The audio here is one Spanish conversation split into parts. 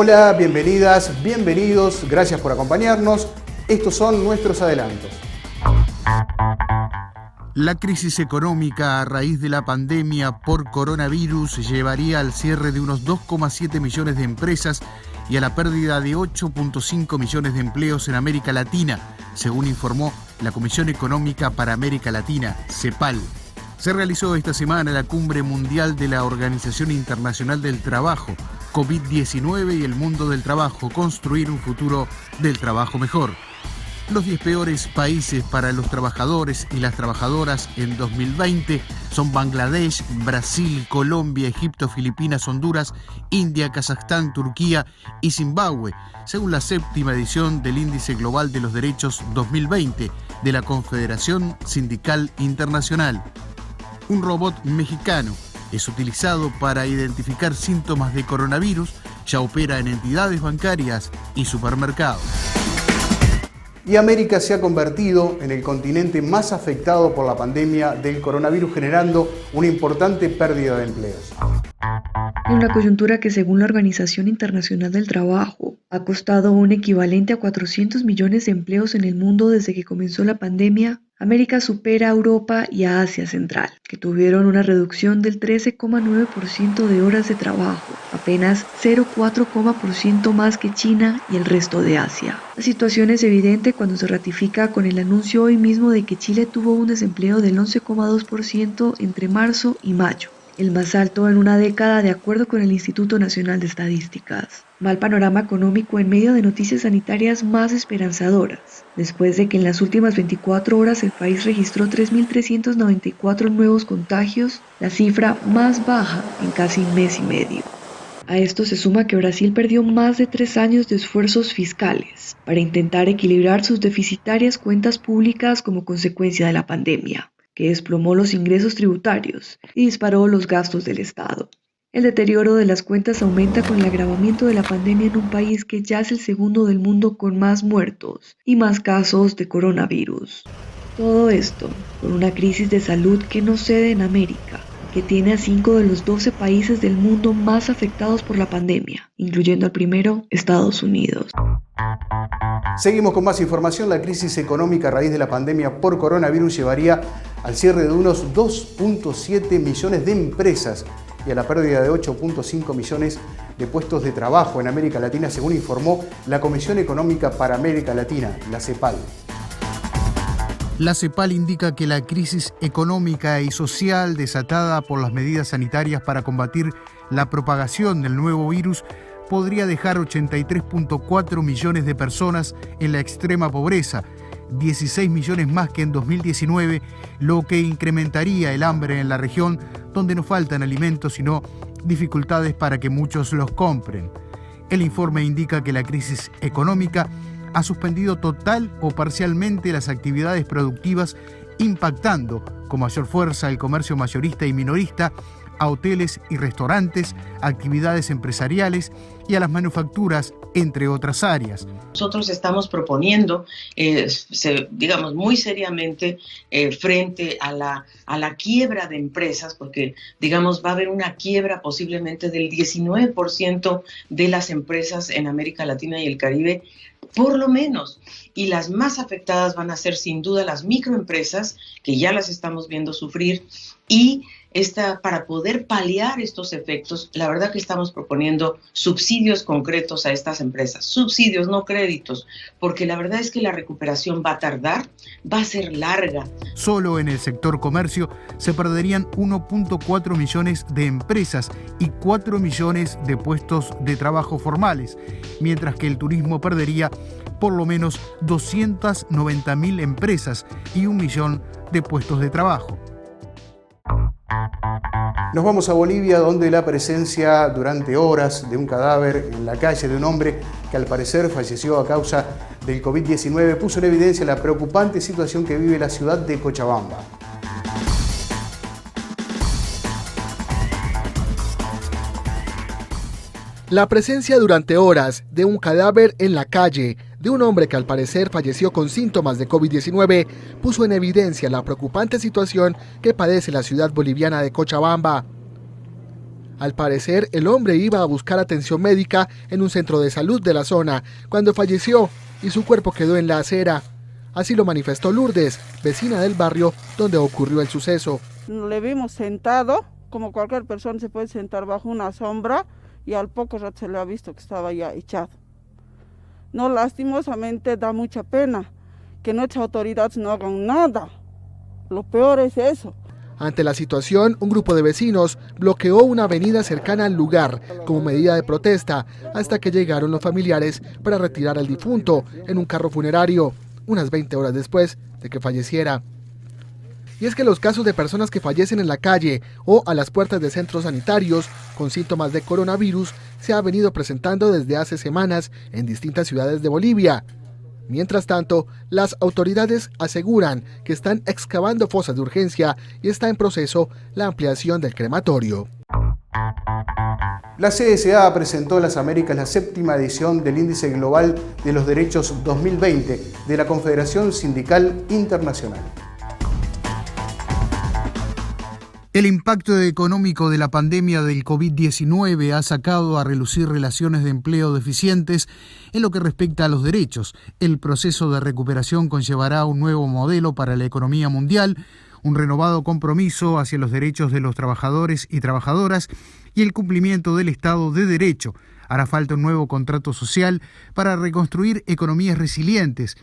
Hola, bienvenidas, bienvenidos, gracias por acompañarnos. Estos son nuestros adelantos. La crisis económica a raíz de la pandemia por coronavirus llevaría al cierre de unos 2,7 millones de empresas y a la pérdida de 8,5 millones de empleos en América Latina, según informó la Comisión Económica para América Latina, CEPAL. Se realizó esta semana la Cumbre Mundial de la Organización Internacional del Trabajo, COVID-19 y el mundo del trabajo, construir un futuro del trabajo mejor. Los 10 peores países para los trabajadores y las trabajadoras en 2020 son Bangladesh, Brasil, Colombia, Egipto, Filipinas, Honduras, India, Kazajstán, Turquía y Zimbabue, según la 7ª edición del Índice Global de los Derechos 2020 de la Confederación Sindical Internacional. Un robot mexicano es utilizado para identificar síntomas de coronavirus, ya opera en entidades bancarias y supermercados. Y América se ha convertido en el continente más afectado por la pandemia del coronavirus, generando una importante pérdida de empleos. En una coyuntura que, según la Organización Internacional del Trabajo, ha costado un equivalente a 400 millones de empleos en el mundo desde que comenzó la pandemia, América supera a Europa y a Asia Central, que tuvieron una reducción del 13,9% de horas de trabajo, apenas 0,4% más que China y el resto de Asia. La situación es evidente cuando se ratifica con el anuncio hoy mismo de que Chile tuvo un desempleo del 11,2% entre marzo y mayo, el más alto en una década de acuerdo con el Instituto Nacional de Estadísticas. Mal panorama económico en medio de noticias sanitarias más esperanzadoras, después de que en las últimas 24 horas el país registró 3.394 nuevos contagios, la cifra más baja en casi un mes y medio. A esto se suma que Brasil perdió más de 3 años de esfuerzos fiscales para intentar equilibrar sus deficitarias cuentas públicas como consecuencia de la pandemia, que desplomó los ingresos tributarios y disparó los gastos del Estado. El deterioro de las cuentas aumenta con el agravamiento de la pandemia en un país que ya es el segundo del mundo con más muertos y más casos de coronavirus. Todo esto con una crisis de salud que no cede en América, que tiene a 5 de los 12 países del mundo más afectados por la pandemia, incluyendo al primero, Estados Unidos. Seguimos con más información. La crisis económica a raíz de la pandemia por coronavirus llevaría al cierre de unos 2,7 millones de empresas y a la pérdida de 8,5 millones de puestos de trabajo en América Latina, según informó la Comisión Económica para América Latina, la CEPAL. La CEPAL indica que la crisis económica y social desatada por las medidas sanitarias para combatir la propagación del nuevo virus podría dejar 83,4 millones de personas en la extrema pobreza, 16 millones más que en 2019, lo que incrementaría el hambre en la región, donde no faltan alimentos sino dificultades para que muchos los compren. El informe indica que la crisis económica ha suspendido total o parcialmente las actividades productivas, impactando con mayor fuerza el comercio mayorista y minorista, a hoteles y restaurantes, actividades empresariales y a las manufacturas, entre otras áreas. Nosotros estamos proponiendo, digamos, muy seriamente frente a la quiebra de empresas, porque, digamos, va a haber una quiebra posiblemente del 19% de las empresas en América Latina y el Caribe, por lo menos. Y las más afectadas van a ser sin duda las microempresas, que ya las estamos viendo sufrir, y para poder paliar estos efectos, la verdad que estamos proponiendo subsidios concretos a estas empresas, subsidios, no créditos, porque la verdad es que la recuperación va a tardar, va a ser larga. Solo en el sector comercio se perderían 1,4 millones de empresas y 4 millones de puestos de trabajo formales, mientras que el turismo perdería por lo menos 290.000 empresas y 1 millón de puestos de trabajo. Nos vamos a Bolivia, donde la presencia durante horas de un cadáver en la calle de un hombre que al parecer falleció a causa del COVID-19 puso en evidencia la preocupante situación que vive la ciudad de Cochabamba. La presencia durante horas de un cadáver en la calle de un hombre que al parecer falleció con síntomas de COVID-19 puso en evidencia la preocupante situación que padece la ciudad boliviana de Cochabamba. Al parecer, el hombre iba a buscar atención médica en un centro de salud de la zona cuando falleció y su cuerpo quedó en la acera. Así lo manifestó Lourdes, vecina del barrio donde ocurrió el suceso. Le vimos sentado, como cualquier persona se puede sentar bajo una sombra, y al poco rato se le ha visto que estaba ya echado. No, lastimosamente da mucha pena que nuestras autoridades no hagan nada. Lo peor es eso. Ante la situación, un grupo de vecinos bloqueó una avenida cercana al lugar como medida de protesta hasta que llegaron los familiares para retirar al difunto en un carro funerario, unas 20 horas después de que falleciera. Y es que los casos de personas que fallecen en la calle o a las puertas de centros sanitarios con síntomas de coronavirus se ha venido presentando desde hace semanas en distintas ciudades de Bolivia. Mientras tanto, las autoridades aseguran que están excavando fosas de urgencia y está en proceso la ampliación del crematorio. La CSA presentó en las Américas la 7ª edición del Índice Global de los Derechos 2020 de la Confederación Sindical Internacional. El impacto económico de la pandemia del COVID-19 ha sacado a relucir relaciones de empleo deficientes en lo que respecta a los derechos. El proceso de recuperación conllevará un nuevo modelo para la economía mundial, un renovado compromiso hacia los derechos de los trabajadores y trabajadoras y el cumplimiento del Estado de Derecho. Hará falta un nuevo contrato social para reconstruir economías resilientes,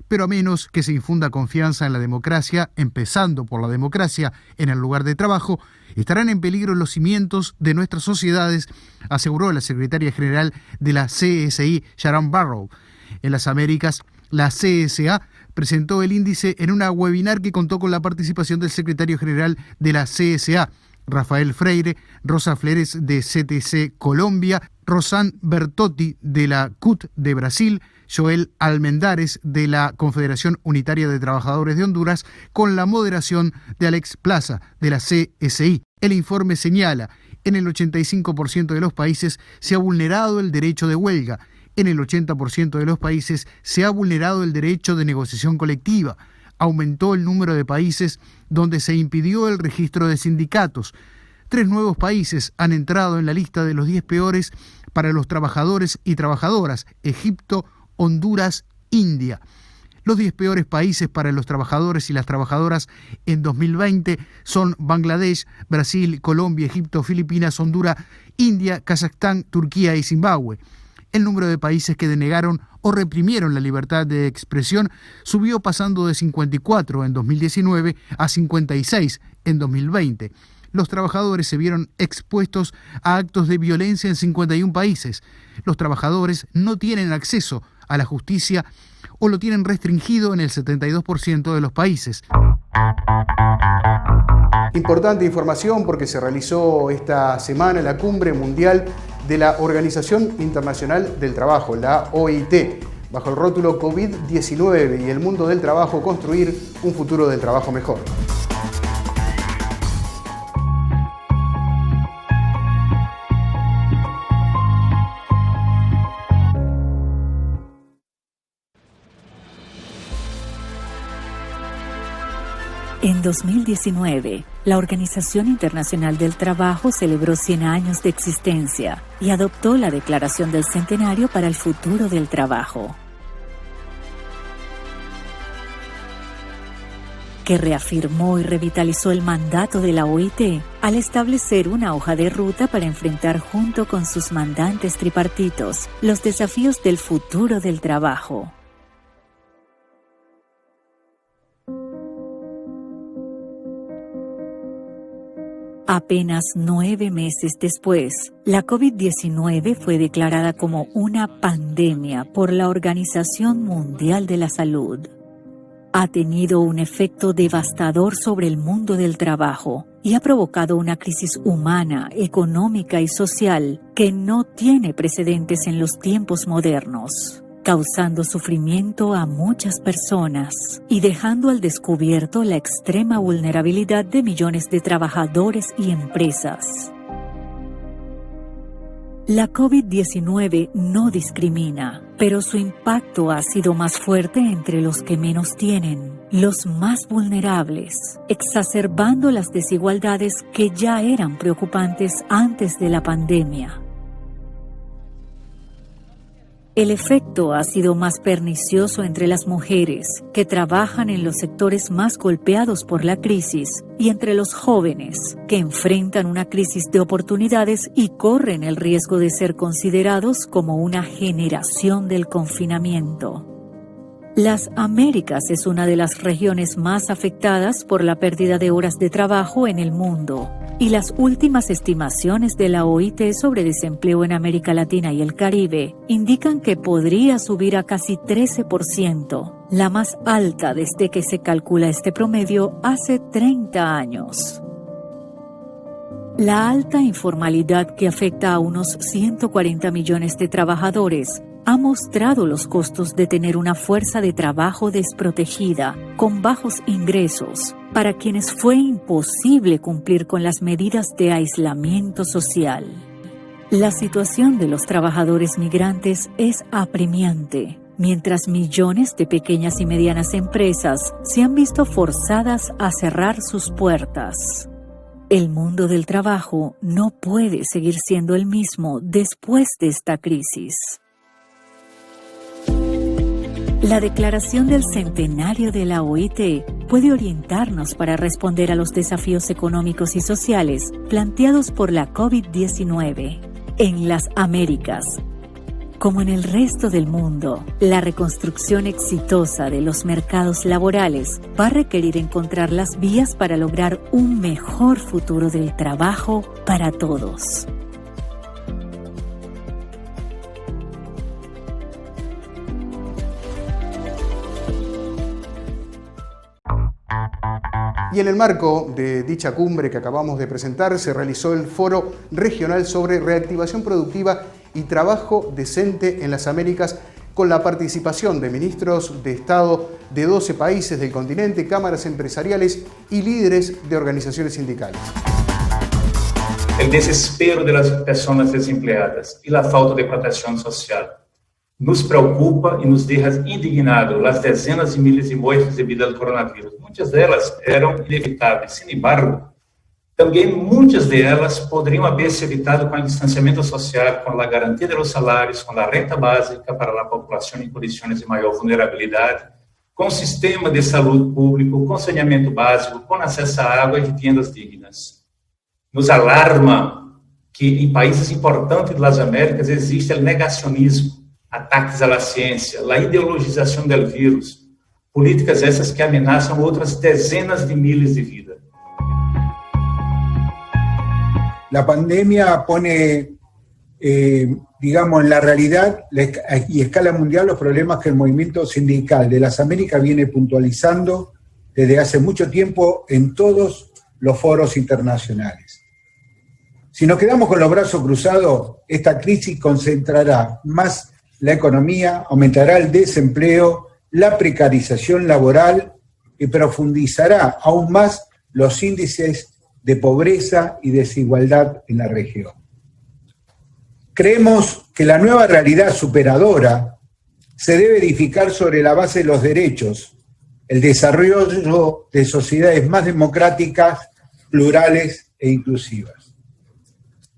pero a menos que se infunda confianza en la democracia, empezando por la democracia en el lugar de trabajo, estarán en peligro los cimientos de nuestras sociedades, aseguró la secretaria general de la CSI, Sharon Barrow. En las Américas, la CSA presentó el índice en una webinar que contó con la participación del secretario general de la CSA, Rafael Freire, Rosa Fleres de CTC Colombia, Rosán Bertotti de la CUT de Brasil, Joel Almendares de la Confederación Unitaria de Trabajadores de Honduras, con la moderación de Alex Plaza de la CSI. El informe señala, en el 85% de los países se ha vulnerado el derecho de huelga, en el 80% de los países se ha vulnerado el derecho de negociación colectiva, aumentó el número de países donde se impidió el registro de sindicatos. 3 nuevos países han entrado en la lista de los 10 peores para los trabajadores y trabajadoras: Egipto, Honduras, India. Los 10 peores países para los trabajadores y las trabajadoras en 2020 son Bangladesh, Brasil, Colombia, Egipto, Filipinas, Honduras, India, Kazajstán, Turquía y Zimbabue. El número de países que denegaron o reprimieron la libertad de expresión subió pasando de 54 en 2019 a 56 en 2020. Los trabajadores se vieron expuestos a actos de violencia en 51 países. Los trabajadores no tienen acceso a la justicia o lo tienen restringido en el 72% de los países. Importante información porque se realizó esta semana la Cumbre Mundial de la Organización Internacional del Trabajo, la OIT, bajo el rótulo COVID-19 y el mundo del trabajo, construir un futuro del trabajo mejor. En 2019, la Organización Internacional del Trabajo celebró 100 años de existencia y adoptó la Declaración del Centenario para el Futuro del Trabajo, que reafirmó y revitalizó el mandato de la OIT al establecer una hoja de ruta para enfrentar junto con sus mandantes tripartitos los desafíos del futuro del trabajo. Apenas 9 meses después, la COVID-19 fue declarada como una pandemia por la Organización Mundial de la Salud. Ha tenido un efecto devastador sobre el mundo del trabajo y ha provocado una crisis humana, económica y social que no tiene precedentes en los tiempos modernos, causando sufrimiento a muchas personas y dejando al descubierto la extrema vulnerabilidad de millones de trabajadores y empresas. La COVID-19 no discrimina, pero su impacto ha sido más fuerte entre los que menos tienen, los más vulnerables, exacerbando las desigualdades que ya eran preocupantes antes de la pandemia. El efecto ha sido más pernicioso entre las mujeres, que trabajan en los sectores más golpeados por la crisis, y entre los jóvenes, que enfrentan una crisis de oportunidades y corren el riesgo de ser considerados como una generación del confinamiento. Las Américas es una de las regiones más afectadas por la pérdida de horas de trabajo en el mundo, y las últimas estimaciones de la OIT sobre desempleo en América Latina y el Caribe indican que podría subir a casi 13%, la más alta desde que se calcula este promedio hace 30 años. La alta informalidad que afecta a unos 140 millones de trabajadores ha mostrado los costos de tener una fuerza de trabajo desprotegida, con bajos ingresos, para quienes fue imposible cumplir con las medidas de aislamiento social. La situación de los trabajadores migrantes es apremiante, mientras millones de pequeñas y medianas empresas se han visto forzadas a cerrar sus puertas. El mundo del trabajo no puede seguir siendo el mismo después de esta crisis. La declaración del centenario de la OIT puede orientarnos para responder a los desafíos económicos y sociales planteados por la COVID-19. En las Américas, como en el resto del mundo, la reconstrucción exitosa de los mercados laborales va a requerir encontrar las vías para lograr un mejor futuro del trabajo para todos. Y en el marco de dicha cumbre que acabamos de presentar, se realizó el Foro Regional sobre Reactivación Productiva y Trabajo Decente en las Américas, con la participación de ministros de Estado de 12 países del continente, cámaras empresariales y líderes de organizaciones sindicales. El desespero de las personas desempleadas y la falta de protección social nos preocupa y nos deja indignados las decenas de miles de muertes debido al coronavirus. Muchas de ellas eran inevitables. Sin embargo, también muchas de ellas podrían haberse evitado con el distanciamiento social, con la garantía de los salarios, con la renta básica para la población en condiciones de mayor vulnerabilidad, con sistema de salud público, con saneamiento básico, con acceso a agua y viviendas dignas. Nos alarma que en países importantes de las Américas existe el negacionismo, ataques a la ciencia, la ideologización del virus, políticas esas que amenazan otras decenas de miles de vidas. La pandemia pone, digamos, en la realidad y escala mundial los problemas que el movimiento sindical de las Américas viene puntualizando desde hace mucho tiempo en todos los foros internacionales. Si nos quedamos con los brazos cruzados, esta crisis concentrará más la economía, aumentará el desempleo, la precarización laboral y profundizará aún más los índices de pobreza y desigualdad en la región. Creemos que la nueva realidad superadora se debe edificar sobre la base de los derechos, el desarrollo de sociedades más democráticas, plurales e inclusivas.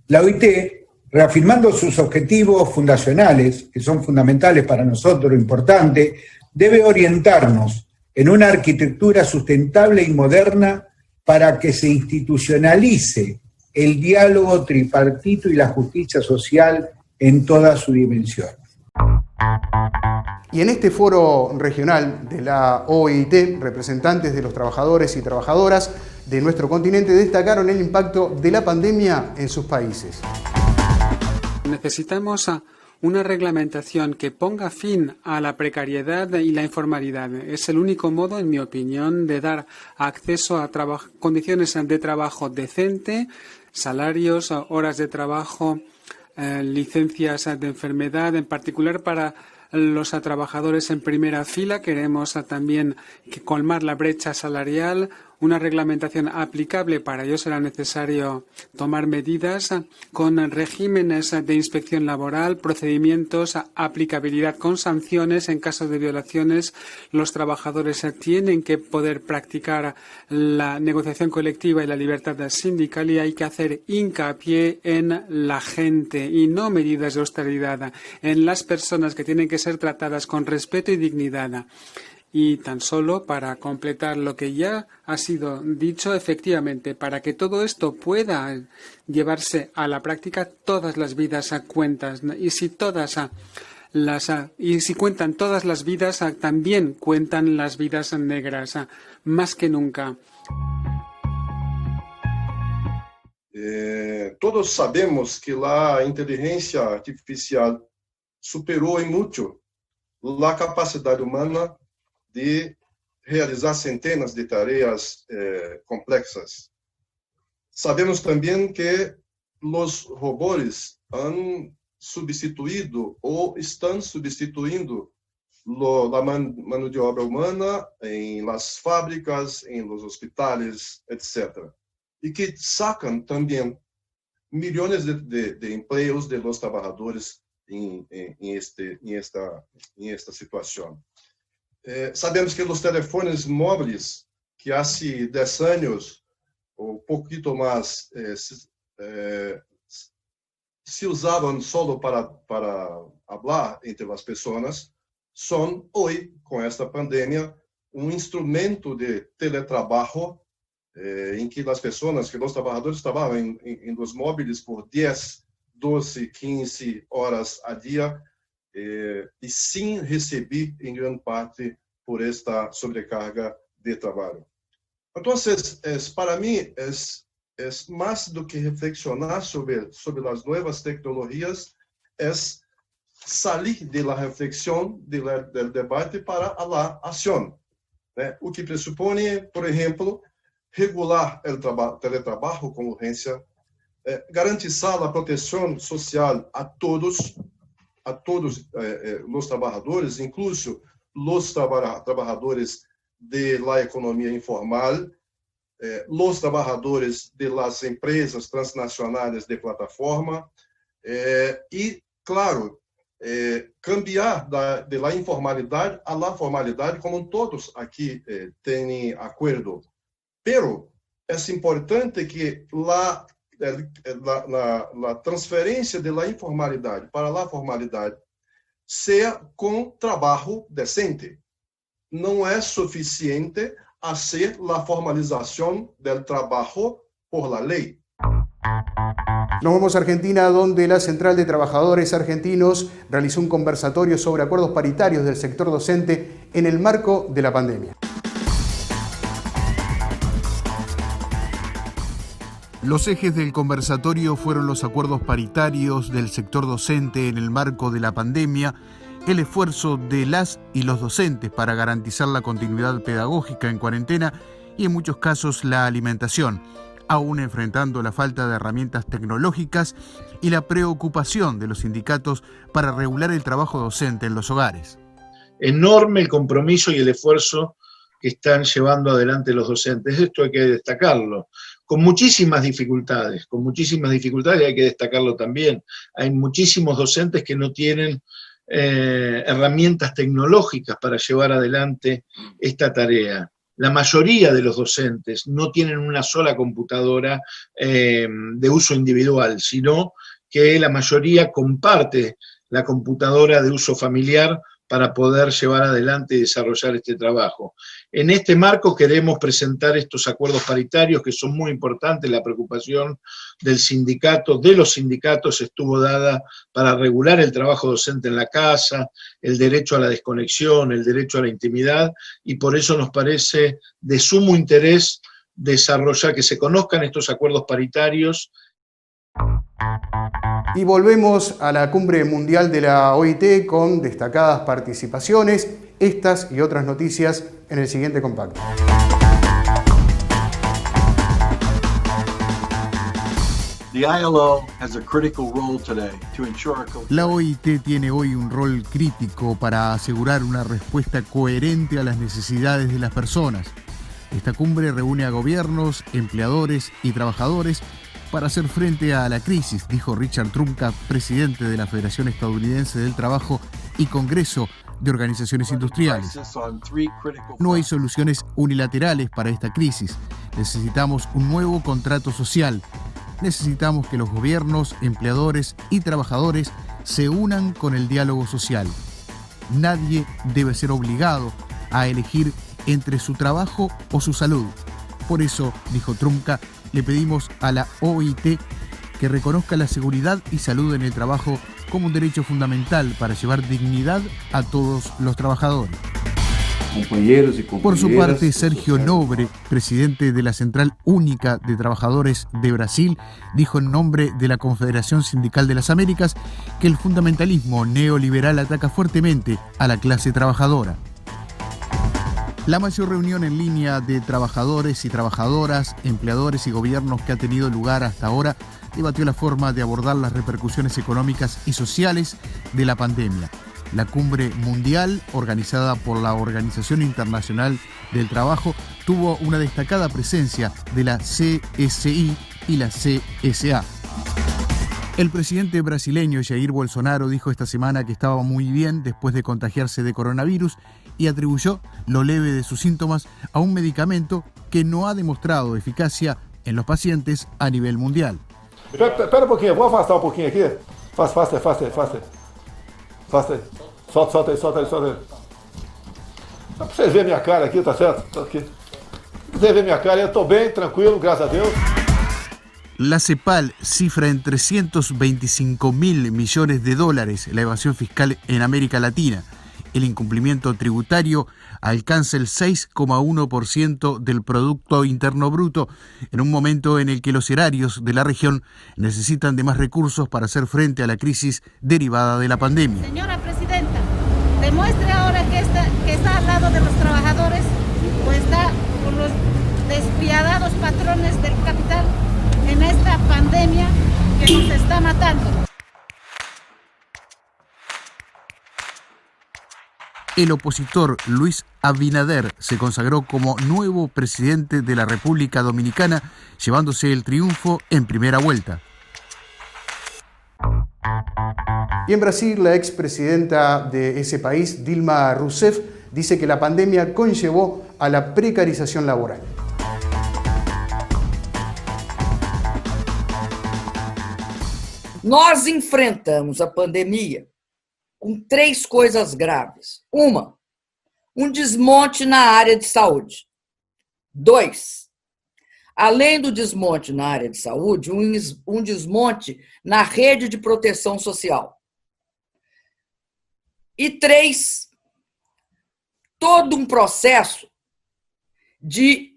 La OIT, reafirmando sus objetivos fundacionales, que son fundamentales para nosotros, importante, debe orientarnos en una arquitectura sustentable y moderna para que se institucionalice el diálogo tripartito y la justicia social en toda su dimensión. Y en este foro regional de la OIT, representantes de los trabajadores y trabajadoras de nuestro continente destacaron el impacto de la pandemia en sus países. Necesitamos una reglamentación que ponga fin a la precariedad y la informalidad. Es el único modo, en mi opinión, de dar acceso a condiciones de trabajo decente, salarios, horas de trabajo, licencias de enfermedad, en particular para los trabajadores en primera fila. Queremos también colmar la brecha salarial, una reglamentación aplicable. Para ello será necesario tomar medidas con regímenes de inspección laboral, procedimientos, aplicabilidad con sanciones en caso de violaciones. Los trabajadores tienen que poder practicar la negociación colectiva y la libertad sindical, y hay que hacer hincapié en la gente y no medidas de austeridad, en las personas que tienen que ser tratadas con respeto y dignidad. Y tan solo para completar lo que ya ha sido dicho, efectivamente, para que todo esto pueda llevarse a la práctica, todas las vidas cuentan. Y si cuentan todas las vidas, también cuentan las vidas negras, más que nunca. Todos sabemos que la inteligencia artificial superó en mucho la capacidad humana de realizar centenas de tareas complexas. Sabemos también que los robots han sustituido o están sustituyendo la mano de obra humana en las fábricas, en los hospitales, etc. Y que sacan también millones de empleos de los trabajadores en esta situación. Sabemos que los teléfonos móviles, que hace 10 años o un poquito más se usaban solo para hablar entre las personas, son hoy, con esta pandemia, un instrumento de teletrabajo en que las personas, que los trabajadores trabajan en los móviles por 10, 12, 15 horas al día y sin recibir en gran parte por esta sobrecarga de trabajo. Entonces, para mí, es más do que reflexionar sobre las nuevas tecnologías, es salir de la reflexión, del debate para la acción. O que presupone, por ejemplo, regular el teletrabajo con urgência, garantizar a proteção social a todos os trabalhadores, incluso os trabalhadores de la economia informal, os trabalhadores de las empresas transnacionais de plataforma e, claro, cambiar de la informalidade a la formalidade, como todos aqui têm acordo. Pero é importante que a transferência da informalidade para a formalidade seja com trabalho decente. Não é suficiente fazer a formalização do trabalho por la lei. Nos vamos a Argentina, donde la Central de Trabajadores Argentinos realizó un conversatorio sobre acuerdos paritarios del sector docente en el marco de la pandemia. Los ejes del conversatorio fueron los acuerdos paritarios del sector docente en el marco de la pandemia, el esfuerzo de las y los docentes para garantizar la continuidad pedagógica en cuarentena y en muchos casos la alimentación, aún enfrentando la falta de herramientas tecnológicas y la preocupación de los sindicatos para regular el trabajo docente en los hogares. Enorme el compromiso y el esfuerzo que están llevando adelante los docentes. Esto hay que destacarlo. Con muchísimas dificultades y hay que destacarlo también. Hay muchísimos docentes que no tienen herramientas tecnológicas para llevar adelante esta tarea. La mayoría de los docentes no tienen una sola computadora de uso individual, sino que la mayoría comparte la computadora de uso familiar para poder llevar adelante y desarrollar este trabajo. En este marco queremos presentar estos acuerdos paritarios que son muy importantes. La preocupación del sindicato, de los sindicatos, estuvo dada para regular el trabajo docente en la casa, el derecho a la desconexión, el derecho a la intimidad, y por eso nos parece de sumo interés desarrollar, que se conozcan estos acuerdos paritarios. Y volvemos a la Cumbre Mundial de la OIT con destacadas participaciones, estas y otras noticias en el siguiente compacto. La OIT tiene hoy un rol crítico para asegurar una respuesta coherente a las necesidades de las personas. Esta cumbre reúne a gobiernos, empleadores y trabajadores para hacer frente a la crisis, dijo Richard Trumka, presidente de la Federación Estadounidense del Trabajo y Congreso de Organizaciones Industriales. No hay soluciones unilaterales para esta crisis. Necesitamos un nuevo contrato social. Necesitamos que los gobiernos, empleadores y trabajadores se unan con el diálogo social. Nadie debe ser obligado a elegir entre su trabajo o su salud. Por eso, dijo Trumka, le pedimos a la OIT que reconozca la seguridad y salud en el trabajo como un derecho fundamental para llevar dignidad a todos los trabajadores. Por su parte, Sergio Nobre, presidente de la Central Única de Trabajadores de Brasil, dijo en nombre de la Confederación Sindical de las Américas que el fundamentalismo neoliberal ataca fuertemente a la clase trabajadora. La mayor reunión en línea de trabajadores y trabajadoras, empleadores y gobiernos que ha tenido lugar hasta ahora debatió la forma de abordar las repercusiones económicas y sociales de la pandemia. La cumbre mundial, organizada por la Organización Internacional del Trabajo, tuvo una destacada presencia de la CSI y la CSA. El presidente brasileño Jair Bolsonaro dijo esta semana que estaba muy bien después de contagiarse de coronavirus y atribuyó lo leve de sus síntomas a un medicamento que no ha demostrado eficacia en los pacientes a nivel mundial. Espera un poquito, vamos a afastar un poquito aquí. Faster. Solta aí. Só pra vocês verem minha cara aqui, tá certo? Tá aqui. Pra vocês verem minha cara, eu tô bem, tranquilo, graças a Deus. La CEPAL cifra en 325.000 millones de dólares la evasión fiscal en América Latina. El incumplimiento tributario alcanza el 6,1% del Producto Interno Bruto, en un momento en el que los erarios de la región necesitan de más recursos para hacer frente a la crisis derivada de la pandemia. Señora Presidenta, demuestre ahora que está al lado de los trabajadores o está con los despiadados patrones del capital en esta pandemia que nos está matando. El opositor Luis Abinader se consagró como nuevo presidente de la República Dominicana, llevándose el triunfo en primera vuelta. Y en Brasil, la expresidenta de ese país, Dilma Rousseff, dice que la pandemia conllevó a la precarización laboral. Nós enfrentamos a pandemia com 3 coisas graves. Um desmonte na área de saúde. 2, além do desmonte na área de saúde, um desmonte na rede de proteção social. E 3, todo um processo de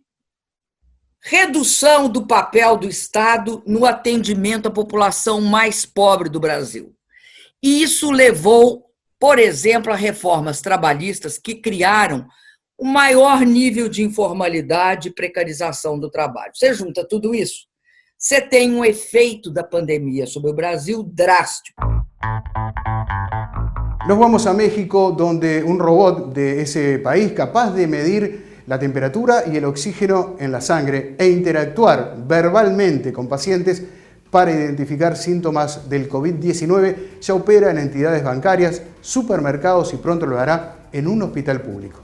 redução do papel do Estado no atendimento à população mais pobre do Brasil. E isso levou, por exemplo, a reformas trabalhistas que criaram o maior nível de informalidade e precarização do trabalho. Você junta tudo isso, você tem um efeito da pandemia sobre o Brasil drástico. Nos vamos a México, donde un robot de ese país capaz de medir la temperatura y el oxígeno en la sangre e interactuar verbalmente con pacientes para identificar síntomas del COVID-19 ya opera en entidades bancarias, supermercados y pronto lo hará en un hospital público.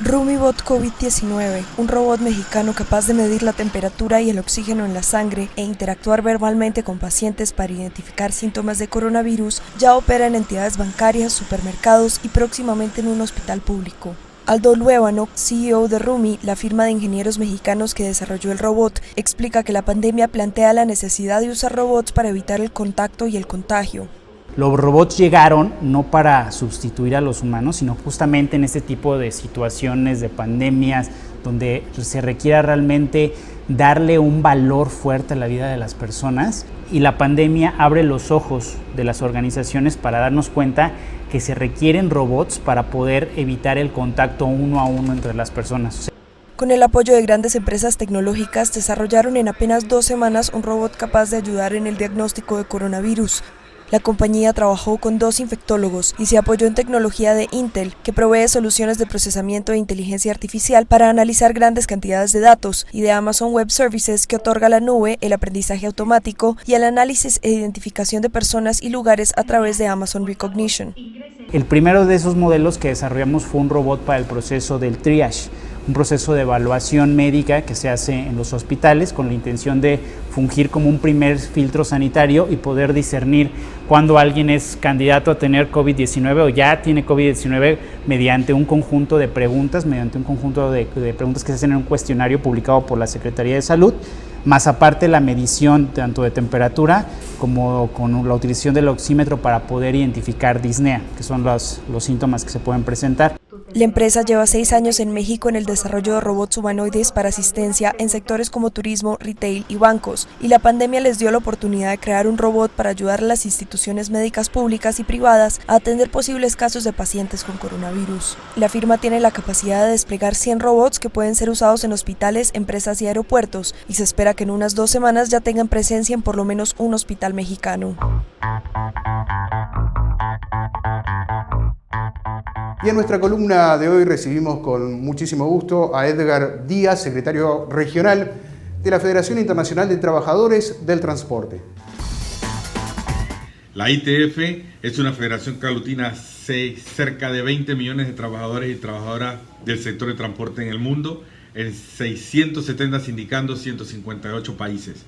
RumiBot COVID-19, un robot mexicano capaz de medir la temperatura y el oxígeno en la sangre e interactuar verbalmente con pacientes para identificar síntomas de coronavirus, ya opera en entidades bancarias, supermercados y próximamente en un hospital público. Aldo Luévano, CEO de Rumi, la firma de ingenieros mexicanos que desarrolló el robot, explica que la pandemia plantea la necesidad de usar robots para evitar el contacto y el contagio. Los robots llegaron no para sustituir a los humanos, sino justamente en este tipo de situaciones, de pandemias, donde se requiera realmente darle un valor fuerte a la vida de las personas. Y la pandemia abre los ojos de las organizaciones para darnos cuenta que se requieren robots para poder evitar el contacto uno a uno entre las personas. Con el apoyo de grandes empresas tecnológicas, desarrollaron en apenas 2 semanas un robot capaz de ayudar en el diagnóstico de coronavirus. La compañía trabajó con 2 infectólogos y se apoyó en tecnología de Intel, que provee soluciones de procesamiento e inteligencia artificial para analizar grandes cantidades de datos, y de Amazon Web Services, que otorga a la nube el aprendizaje automático y el análisis e identificación de personas y lugares a través de Amazon Recognition. El primero de esos modelos que desarrollamos fue un robot para el proceso del triage, un proceso de evaluación médica que se hace en los hospitales con la intención de fungir como un primer filtro sanitario y poder discernir cuando alguien es candidato a tener COVID-19 o ya tiene COVID-19 mediante un conjunto de preguntas, que se hacen en un cuestionario publicado por la Secretaría de Salud, más aparte la medición tanto de temperatura como con la utilización del oxímetro para poder identificar disnea, que son los síntomas que se pueden presentar. La empresa lleva 6 años en México en el desarrollo de robots humanoides para asistencia en sectores como turismo, retail y bancos, y la pandemia les dio la oportunidad de crear un robot para ayudar a las instituciones médicas públicas y privadas a atender posibles casos de pacientes con coronavirus. La firma tiene la capacidad de desplegar 100 robots que pueden ser usados en hospitales, empresas y aeropuertos, y se espera que en unas 2 semanas ya tengan presencia en por lo menos un hospital mexicano. Y en nuestra columna de hoy recibimos con muchísimo gusto a Edgar Díaz, secretario regional de la Federación Internacional de Trabajadores del Transporte. La ITF es una federación que aglutina cerca de 20 millones de trabajadores y trabajadoras del sector de transporte en el mundo, en 670 sindicatos, 158 países.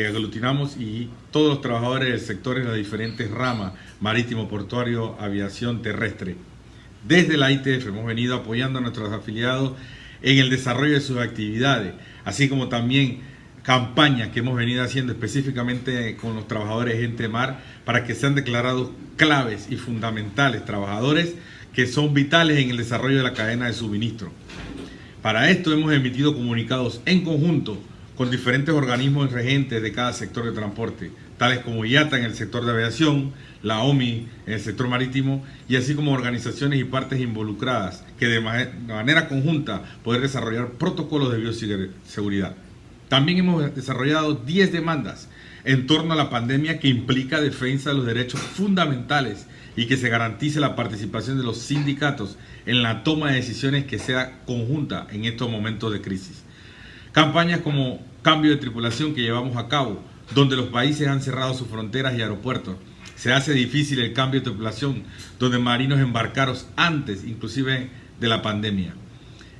Aglutinamos y todos los trabajadores del sector en las diferentes ramas, marítimo, portuario, aviación, terrestre. Desde la ITF hemos venido apoyando a nuestros afiliados en el desarrollo de sus actividades, así como también campañas que hemos venido haciendo específicamente con los trabajadores de Gente Mar para que sean declarados claves y fundamentales trabajadores que son vitales en el desarrollo de la cadena de suministro. Para esto hemos emitido comunicados en conjunto con diferentes organismos regentes de cada sector de transporte, tales como IATA en el sector de aviación, la OMI en el sector marítimo, y así como organizaciones y partes involucradas que de manera conjunta poder desarrollar protocolos de bioseguridad. También hemos desarrollado 10 demandas en torno a la pandemia que implica defensa de los derechos fundamentales y que se garantice la participación de los sindicatos en la toma de decisiones que sea conjunta en estos momentos de crisis. Campañas como cambio de tripulación que llevamos a cabo, donde los países han cerrado sus fronteras y aeropuertos. Se hace difícil el cambio de tripulación, donde marinos embarcaron antes, inclusive, de la pandemia.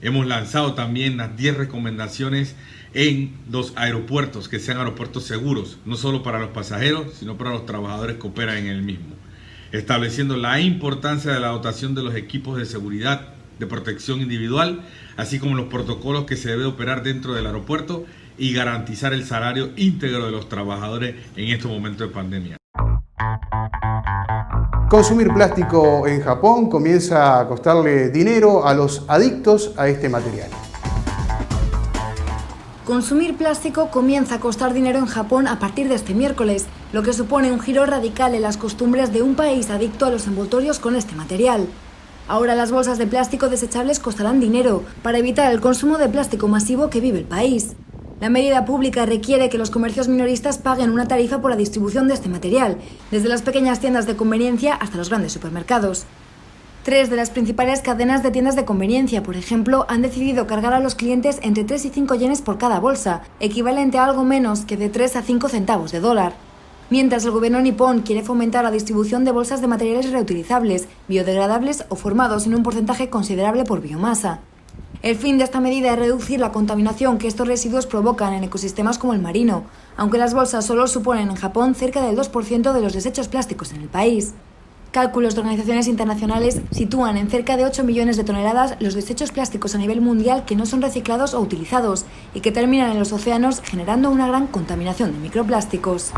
Hemos lanzado también las 10 recomendaciones en los aeropuertos, que sean aeropuertos seguros, no solo para los pasajeros, sino para los trabajadores que operan en el mismo. Estableciendo la importancia de la dotación de los equipos de seguridad, de protección individual, así como los protocolos que se debe operar dentro del aeropuerto y garantizar el salario íntegro de los trabajadores en estos momentos de pandemia. Consumir plástico en Japón comienza a costarle dinero a los adictos a este material. Consumir plástico comienza a costar dinero en Japón a partir de este miércoles, lo que supone un giro radical en las costumbres de un país adicto a los envoltorios con este material. Ahora las bolsas de plástico desechables costarán dinero para evitar el consumo de plástico masivo que vive el país. La medida pública requiere que los comercios minoristas paguen una tarifa por la distribución de este material, desde las pequeñas tiendas de conveniencia hasta los grandes supermercados. 3 de las principales cadenas de tiendas de conveniencia, por ejemplo, han decidido cargar a los clientes entre 3 y 5 yenes por cada bolsa, equivalente a algo menos que de 3 a 5 centavos de dólar. Mientras el gobierno nipón quiere fomentar la distribución de bolsas de materiales reutilizables, biodegradables o formados en un porcentaje considerable por biomasa. El fin de esta medida es reducir la contaminación que estos residuos provocan en ecosistemas como el marino, aunque las bolsas solo suponen en Japón cerca del 2% de los desechos plásticos en el país. Cálculos de organizaciones internacionales sitúan en cerca de 8 millones de toneladas los desechos plásticos a nivel mundial que no son reciclados o utilizados y que terminan en los océanos generando una gran contaminación de microplásticos.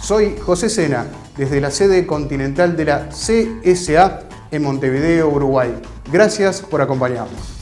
Soy José Sena, desde la sede continental de la CSA en Montevideo, Uruguay. Gracias por acompañarnos.